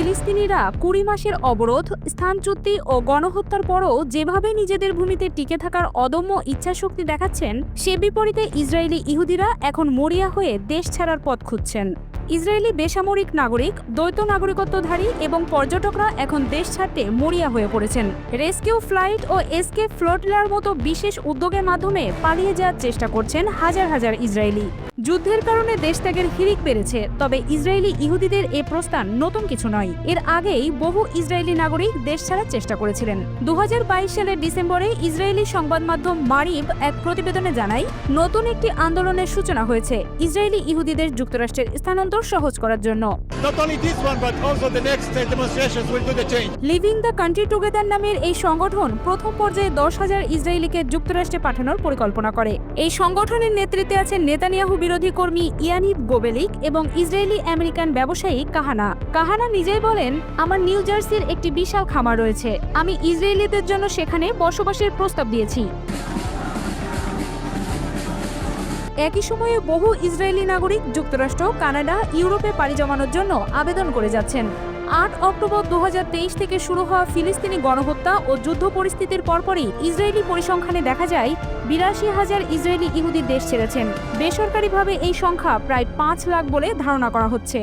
ফিলিস্তিনিরা ২০ মাসের অবরোধ, স্থানচ্যুতি ও গণহত্যার পরও যেভাবে নিজেদের ভূমিতে টিকে থাকার অদম্য ইচ্ছাশক্তি দেখাচ্ছেন, সে বিপরীতে ইসরায়েলি ইহুদিরা এখন মরিয়া হয়ে দেশ ছাড়ার পথ খুঁজছেন। ইসরায়েলি বেসামরিক নাগরিক, দ্বৈত নাগরিকত্বধারী এবং পর্যটকরা এখন দেশ ছাড়তে মরিয়া হয়ে পড়েছেন। রেস্কিউ ফ্লাইট ও এসকেপ ফ্লোটলার মতো বিশেষ উদ্যোগের মাধ্যমে পালিয়ে যাওয়ার চেষ্টা করছেন হাজার হাজার ইসরায়েলি। যুদ্ধের কারণে দেশ ত্যাগের হিড়িক বেড়েছে, তবে ইসরায়েলি ইহুদিদের এ প্রস্থান নতুন কিছু নয়। এর আগেই বহু ইসরায়েলি নাগরিক দেশ ছাড়ার চেষ্টা করেছিলেন। ২০২২ সালের ডিসেম্বরে ইসরায়েলি সংবাদ মাধ্যম মারিব এক প্রতিবেদনে জানায়, নতুন একটি আন্দোলনের সূচনা হয়েছে ইসরায়েলি ইহুদিদের যুক্তরাষ্ট্রের স্থানান্তর সহজ করার জন্য। লিভিং দ্য কান্ট্রি টুগেদার নামের এই সংগঠন প্রথম পর্যায়ে ১০,০০০ ইসরায়েলিকে যুক্তরাষ্ট্রে পাঠানোর পরিকল্পনা করে। এই সংগঠনের নেতৃত্বে আছেন নেতানিয়াহু বিরোধী কর্মী ইয়ানিভ গোবেলিক এবং ইসরায়েলি আমেরিকান ব্যবসায়ী কাহানা। কাহানা নিজেই বলেন, আমার নিউ জার্সির একটি বিশাল খামার রয়েছে। আমি ইসরায়েলিদের জন্য সেখানে বসবাসের প্রস্তাব দিয়েছি। একই সময়ে বহু ইসরায়েলি নাগরিক যুক্তরাষ্ট্র, কানাডা, ইউরোপে পাড়ি জমানোর জন্য আবেদন করে যাচ্ছেন। ৮ অক্টোবর ২০২৩ থেকে শুরু হওয়া ফিলিস্তিনি গণহত্যা ও যুদ্ধ পরিস্থিতির পরপরই ইসরায়েলি পরিসংখ্যানে দেখা যায় ৮২,০০০ ইসরায়েলি ইহুদি দেশ ছেড়েছেন। বেসরকারিভাবে এই সংখ্যা প্রায় ৫ লাখ বলে ধারণা করা হচ্ছে।